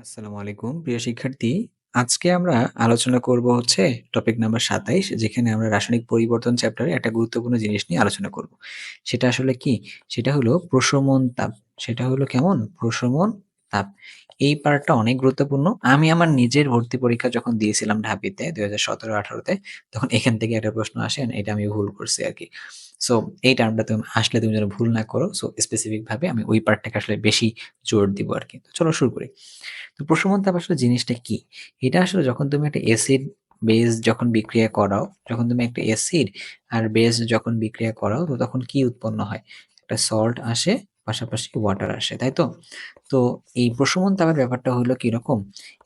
আসসালামু আলাইকুম প্রিয় শিক্ষার্থী। আজকে আমরা আলোচনা করব হচ্ছে টপিক নাম্বার ২৭, যেখানে আমরা রাসায়নিক পরিবর্তন চ্যাপ্টারে একটা গুরুত্বপূর্ণ জিনিস নিয়ে আলোচনা করব। সেটা আসলে কি? সেটা হলো প্রশমন তাপ। সেটা হলো কেমন? প্রশমন তাপ। এই পার্টটা অনেক গুরুত্বপূর্ণ। আমি আমার নিজের ভর্তি পরীক্ষা যখন দিয়েছিলাম ঢাবিতে ২০১৭-১৮ তে, তখন এখান থেকে একটা প্রশ্ন আসে, এটা আমি ভুল করছি আরকি। সো এই টার্মটা তুমি আসলে তুমি যেন ভুল না করো। সো স্পেসিফিক ভাবে আমি ওই পার্টটাকে আসলে বেশি জোর দিব আরকি। তো চলো শুরু করি। তো প্রশমন তাপ আসলে জিনিসটা কি? এটা আসলে যখন তুমি একটা অ্যাসিড বেস যখন বিক্রিয়া করাও, যখন তুমি একটা অ্যাসিড আর বেস যখন বিক্রিয়া করাও, তো তখন কি উৎপন্ন হয়? একটা সল্ট আসে, পাশাপাশি ওয়াটার আসে, তাই তো? তো এই প্রশমন তাপের ব্যাপারটা হলো কিরকম?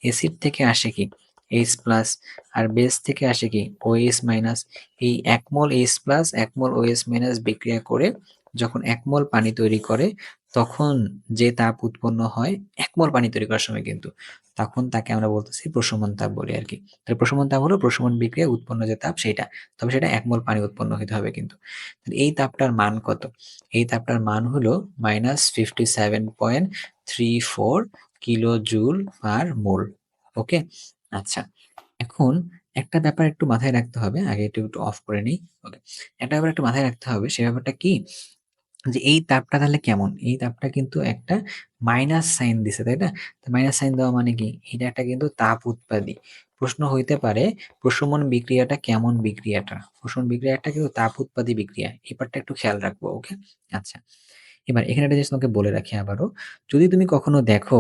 অ্যাসিড থেকে আসে কি H প্লাস, আর বেস থেকে আসে কি OH মাইনাস। এই ১ মোল H প্লাস ১ মোল OH মাইনাস বিক্রিয়া করে যখন ১ মোল পানি তৈরি করে, তখন যে তাপ উৎপন্ন হয় ১ মোল পানি তৈরি করার সময় কিন্তু, তখন তাকে আমরা বলতেছি প্রশমন তাপ বলি আরকি। তাহলে প্রশমন তাপ হলো প্রশমন বিক্রিয়ায় উৎপন্ন যে তাপ সেইটা। তবে সেটা ১ মোল পানি উৎপন্ন হইতে হবে কিন্তু। তাহলে এই তাপটার মান কত? এই তাপটার মান হলো -57.34 কিলো জুল পার মোল। ওকে? আচ্ছা। এখন একটা ব্যাপার একটু মাথায় রাখতে হবে। আগে একটু অফ করে নেই। ওকে। একটা ব্যাপার একটু মাথায় রাখতে হবে। সে ব্যাপারটা কি? যে এই তাপটা তাহলে কেমন? এই তাপটা কিন্তু একটা মাইনাস সাইন দিছে, তাই না? তো মাইনাস সাইন দেওয়া মানে কি? এটা একটা কিন্তু তাপ উৎপাদী। প্রশ্ন হইতে পারে প্রশমন বিক্রিয়াটা কেমন বিক্রিয়াটা? প্রশমন বিক্রিয়াটা কিন্তু তাপ উৎপাদী বিক্রিয়া। এই পার্টটা একটু খেয়াল রাখবো, ওকে? আচ্ছা। এবার এখানে একটা জিনিস তোমাকে বলে রাখি আবারও। যদি তুমি কখনো দেখো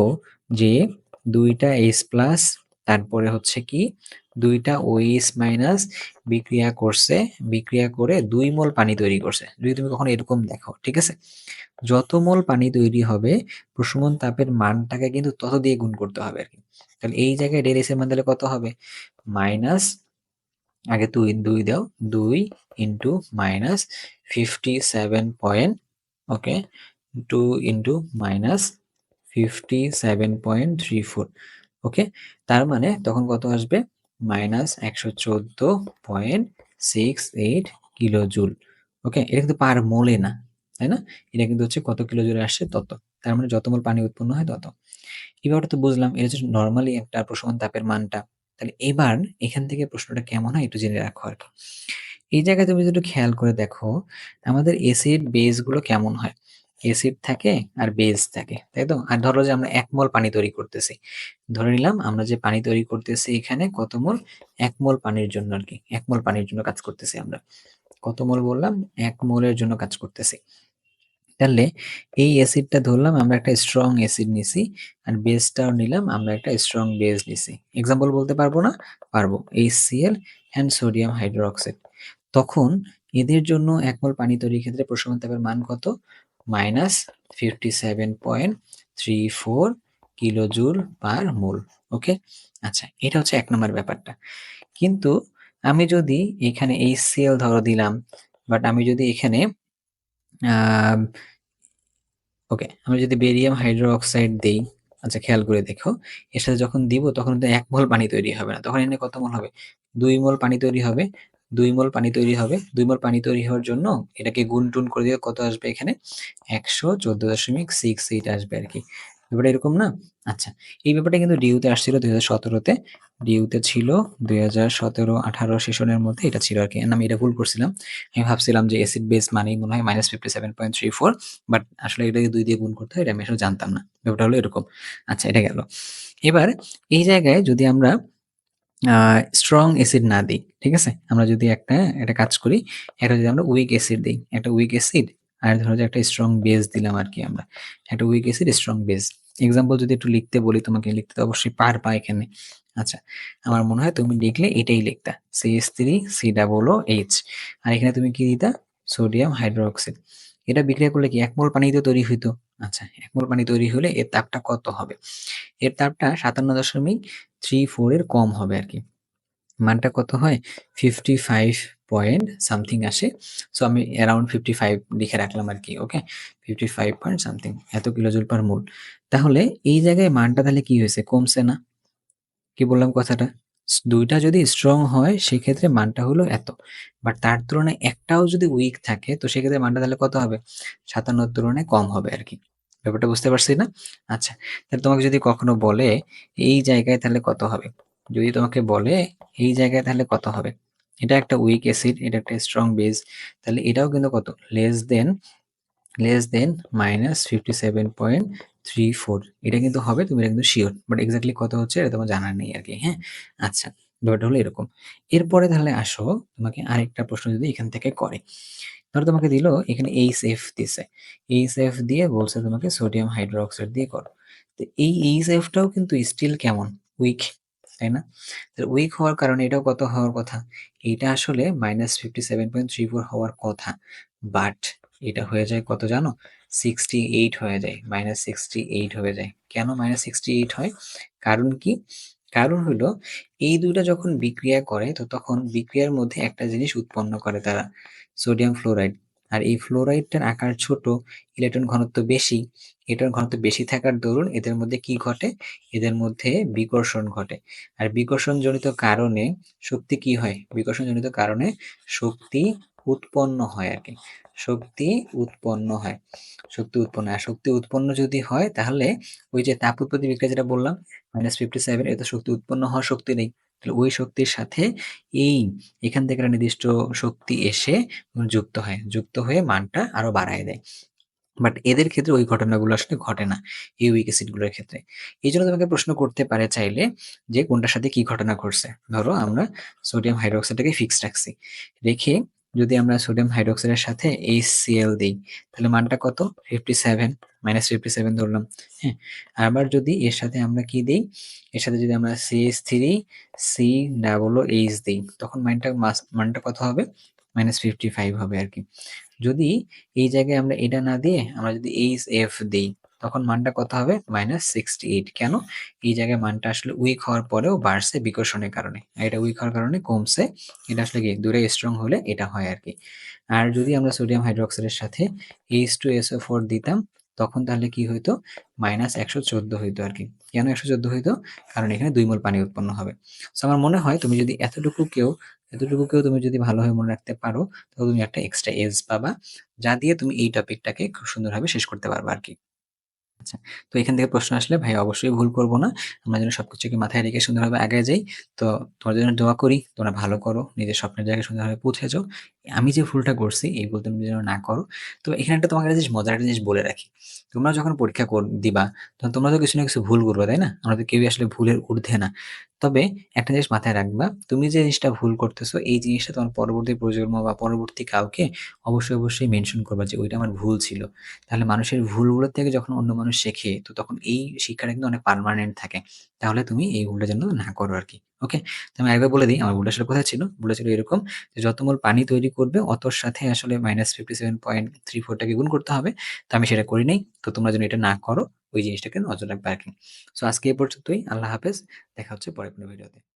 যে ২ টা H+ তারপরে হচ্ছে কি ২ টা OH- বিক্রিয়া করছে, বিক্রিয়া করে ২ মোল পানি তৈরি করছে। যদি তুমি কখনো এরকম দেখো, ঠিক আছে? যত মোল পানি তৈরি হবে, প্রশমন তাপের মানটাকে কিন্তু তত দিয়ে গুণ করতে হবে আরকি। তাহলে এই জায়গায় ΔS এর মান তাহলে কত হবে? মাইনাস, আগে ২ দাও। ২ ইনটু মাইনাস 57 পয়েন্ট, ওকে, 2 ইনটু মাইনাস 57.34, ওকে? তার মানে তখন কত আসবে? -114.68 কিলো জুল। ওকে? এটা কিন্তু পার মোলে না, তাই না? এটা কিন্তু হচ্ছে কত কিলো জুলে আসছে তত। তার মানে যত মোল পানি উৎপন্ন হয় তত। এই ব্যাপারটা তো বুঝলাম। এটা হচ্ছে নরমালি একটা প্রশমন তাপের মানটা। তাহলে এবার এখান থেকে প্রশ্নটা কেমন হয় একটু জেনে রাখো আরকি। এই জায়গায় তুমি যদি একটু খেয়াল করে দেখো, আমাদের এসিড বেস গুলো কেমন হয়? এসিড থাকে আর বেস থাকে, তাই তো? আর ধরো যে আমরা ১ মোল পানি তৈরি করতেছি। ধরে নিলাম আমরা যে পানি তৈরি করতেছি এখানে কত মোল? ১ মোল পানির জন্য আরকি। ১ মোল পানির জন্য কাজ করতেছি আমরা। কত মোল বললাম? ১ মোলের জন্য কাজ করতেছি। তাহলে এই অ্যাসিডটা ধরলাম আমরা একটা স্ট্রং অ্যাসিড নিছি, আর বেসটাও নিলাম আমরা একটা স্ট্রং বেস নিছি। এক্সাম্পল বলতে পারবো না? পারবো। HCl and sodium hydroxide. তখন এদের জন্য ১ মোল পানি তৈরির ক্ষেত্রে প্রশমন তাপের মান কত? -57.34 কিলো জুল পার মোল। ওকে? আচ্ছা, এটা হচ্ছে ১ নাম্বার ব্যাপারটা। কিন্তু আমি যদি এখানে HCl ধরো দিলাম, বাট আমি যদি এখানে আ ওকে, আমি যদি বেরিয়াম হাইড্রোক্সাইড দেই, আচ্ছা খেয়াল করে দেখো, এর সাথে যখন দিব তখন কিন্তু ১ মোল পানি তৈরি হবে না। তখন এখানে কত মোল হবে? ২ মোল পানি তৈরি হবে। ২ মোল পানি তৈরি হবে। ২ মোল পানি তৈরি হওয়ার জন্য এটাকে গুণ-টুন করে দিলে কত আসবে এখানে? ১১৪.68 আসবে আরকি। ব্যাপারটা এরকম না? আচ্ছা, এই ব্যাপারটা কিন্তু ডিউতে আসছিল ২০১৭ তে। ডিউতে ছিল ২০১৭-১৮ সেশনের মধ্যে এটা ছিল আরকি। আমি এটা ভুল করছিলাম। আমি ভাবছিলাম যে এসিড বেস মানেই মনে হয় -57.34, বাট আসলে এটাকে ২ দিয়ে গুণ করতে হয়, এটা আমি আসলে জানতাম না। ব্যাপারটা হলো এরকম। আচ্ছা, এটা গেল। এবার এই জায়গায় যদি আমরা আ স্ট্রং অ্যাসিড না দেই, ঠিক আছে? আমরা যদি একটা কাজ করি, একটা যদি আমরা উইক অ্যাসিড দেই, একটা উইক অ্যাসিড আর ধরো যে একটা স্ট্রং বেস দিলাম আরকি আমরা। একটা week acid, strong base. Example যদি একটু লিখতে বলি তোমাকে, লিখতে তো অবশ্যই পারবা এখানে। আচ্ছা, আমার মনে হয় তুমি লিখলে এটাই লিখতা। CH3COOH, আর এখানে তুমি কি দিতা? Sodium hydroxide. এটা বিক্রিয়া করলে কি ১ মোল পানিতে তৈরি হইতো? আচ্ছা, ১ মোল পানি তৈরি হলে এর তাপটা কত হবে? এর তাপটা ৫৭.34 এর কম হবে আরকি। মানটা কত হয়? 55 পয়েন্ট সামথিং আসে। সো আমি অ্যারাউন্ড 55 লিখে রাখলাম আরকি। ওকে? 55 পয়েন্ট সামথিং এত কিলোজুল পার মোল। তাহলে এই জায়গায় মানটা তাহলে কি হইছে? কমছে না? কি বললাম কথাটা? ২ টা যদি স্ট্রং হয় সেক্ষেত্রে মানটা হলো এত। বাট তার তুলনায় একটাও যদি উইক থাকে তো সেক্ষেত্রে মানটা তাহলে কত হবে? ৫৭ এর তুলনায় কম হবে আরকি। ব্যাপারটা বুঝতে পারছি না? আচ্ছা, তাহলে তোমাকে যদি কখনো বলে এই জায়গায় তাহলে কত হবে? যদি তোমাকে বলে এই জায়গায় তাহলে কত হবে? এটা একটা উইক অ্যাসিড, এটা একটা স্ট্রং বেস। তাহলে এটাও কিন্তু কত? লেস দেন -57.34 এটা কিন্তু হবে, তুমি এটা কিন্তু শিওর। বাট এক্সাক্টলি কত হচ্ছে এটা তোমার জানা নেই আরকি, হ্যাঁ? আচ্ছা, ব্যাপারটা হলো এরকম। এরপরে তাহলে আসো, তোমাকে আরেকটা প্রশ্ন যদি এখান থেকে করে। ধরো তোমাকে দিল এখানে HF দিছে। HF দিয়ে বলছে তোমাকে সোডিয়াম হাইড্রোক্সাইড দিয়ে করো। তো এই HF টাও কিন্তু স্টিল কেমন? উইক, তাই না? তো উইক হওয়ার কারণে এটাও কত হওয়ার কথা? এইটা আসলে -57.34 হওয়ার কথা। বাট এটা হয়ে যায় কত জানো? 68 হয়ে যায়। -68 হয়ে যায়। কেন -68 হয়? কারণ কি? কারণ হলো এই ২ টা যখন বিক্রিয়া করে তো তখন বিক্রিয়ার মধ্যে একটা জিনিস উৎপন্ন করে তারা, সোডিয়াম ফ্লোরাইড। আর এই ফ্লোরাইডটার আকার ছোট, ইলেকট্রন ঘনত্ব বেশি। ইলেকট্রন ঘনত্ব বেশি থাকার দরুন এদের মধ্যে কি ঘটে? এদের মধ্যে বিকর্ষণ ঘটে। আর বিকর্ষণজনিত কারণে শক্তি কি হয়? বিকর্ষণজনিত কারণে শক্তি উৎপন্ন হয় আরকি। শক্তি উৎপন্ন হয়। আর শক্তি উৎপন্ন যদি হয় তাহলে ওই যে তাপ উৎপত্তি বিক্রিয়া যেটা বললাম -57 এতে শক্তি উৎপন্ন হওয়ার শক্তি নেই। তাহলে ওই শক্তির সাথে এই এখান থেকে একটা নির্দিষ্ট শক্তি এসে যুক্ত হয়। যুক্ত হয়ে মানটা আরো বাড়ায় দেয়। বাট এদের ক্ষেত্রে ওই ঘটনাগুলো আসলে ঘটে না, এই উইক অ্যাসিড গুলোর ক্ষেত্রে। এইজন্য তোমাকে প্রশ্ন করতে পারে চাইলে যে কোনটার সাথে কি ঘটনা ঘটছে। ধরো আমরা সোডিয়াম হাইড্রোক্সাইডটাকে ফিক্সড রাখছি। রেখে যদি আমরা সোডিয়াম হাইড্রোক্সাইডের সাথে HCl দেই, তাহলে মানটা কত? 57 -57 ধরলাম। হ্যাঁ? আবার যদি এর সাথে আমরা কি দেই? এর সাথে যদি আমরা CH3 COOH দেই, তখন মানটা কত হবে? -55 হবে আরকি। যদি এই জায়গায় আমরা এটা না দিয়ে আমরা যদি HF দেই, তখন মানটা কত হবে? -68 কেন? এই জায়গায় মানটা আসলে উইক হওয়ার পরেও বাড়ছে বিকর্ষণের কারণে। আর এটা উইক হওয়ার কারণে কমছে। এটা আসলে কি ২ টাই স্ট্রং হলে এটা হয় আরকি। আর যদি আমরা সোডিয়াম হাইড্রোক্সাইডের সাথে H2SO4 দিতাম, তখন তাহলে কি হইতো? -114 হইতো আরকি। কেন 114 হইতো? কারণ এখানে ২ মোল পানি উৎপন্ন হবে। সো আমার মনে হয় তুমি যদি এতটুকুকেও তুমি যদি ভালোভাবে মনে রাখতে পারো, তাহলে তুমি একটা এক্সট্রা এজ পাবা, যা দিয়ে তুমি এই টপিকটাকে খুব সুন্দরভাবে শেষ করতে পারবা আরকি। আচ্ছা। তো এখান থেকে প্রশ্ন আসলে ভাই অবশ্যই ভুল করব না। আমরা যেন সবকিছুকে মাথায় রেখে সুন্দরভাবে আগায় যাই। তো তোমার জন্য দোয়া করি, তোমরা ভালো করো, নিজের স্বপ্নের জায়গায় সুন্দরভাবে পৌঁছে যাও। আমি যে ভুলটা করছি, এই ভুল তুমি যেন না করো। তো এখানে একটা তোমাকে একটা জিনিস মজার একটা জিনিস বলে রাখি। তোমরা যখন পরীক্ষা দিবা, তখন তোমরা তো কিছু না কিছু ভুল করবা, তাই না? আমরা তো কেউই আসলে ভুলের ঊর্ধ্বে না। তবে একটা জিনিস মাথায় রাখবা, তুমি যে জিনিসটা ভুল করতেছো, এই জিনিসটা তোমার পরবর্তী প্রজন্ম বা পরবর্তী কাউকে অবশ্যই মেনশন করবা যে, "ওইটা আমার ভুল ছিল।" তাহলে মানুষের ভুলগুলোর থেকে যখন অন্য মানুষ শেখে, তো তখন এই শিক্ষাটা কিন্তু অনেক পার্মানেন্ট থাকে। তাহলে তুমি এই ভুলটা যেন না করো আরকি। ওকে? তো আমি আরেকবার বলে দিই আমার ভুলটা আসলে কোথায় ছিল? ভুলটা ছিল এরকম যে যত মোল পানি তৈরি করবে অতর সাথে আসলে -57.34 টাকে গুণ করতে হবে। তো আমি সেটা করি নাই। তো তোমরা যেন এটা না করো, ওই জিনিসটাকে নজর রাখবা আরকি। সো আজকে এই পর্যন্তই। আল্লাহ হাফেজ। দেখা হচ্ছে পরের কোনো ভিডিওতে।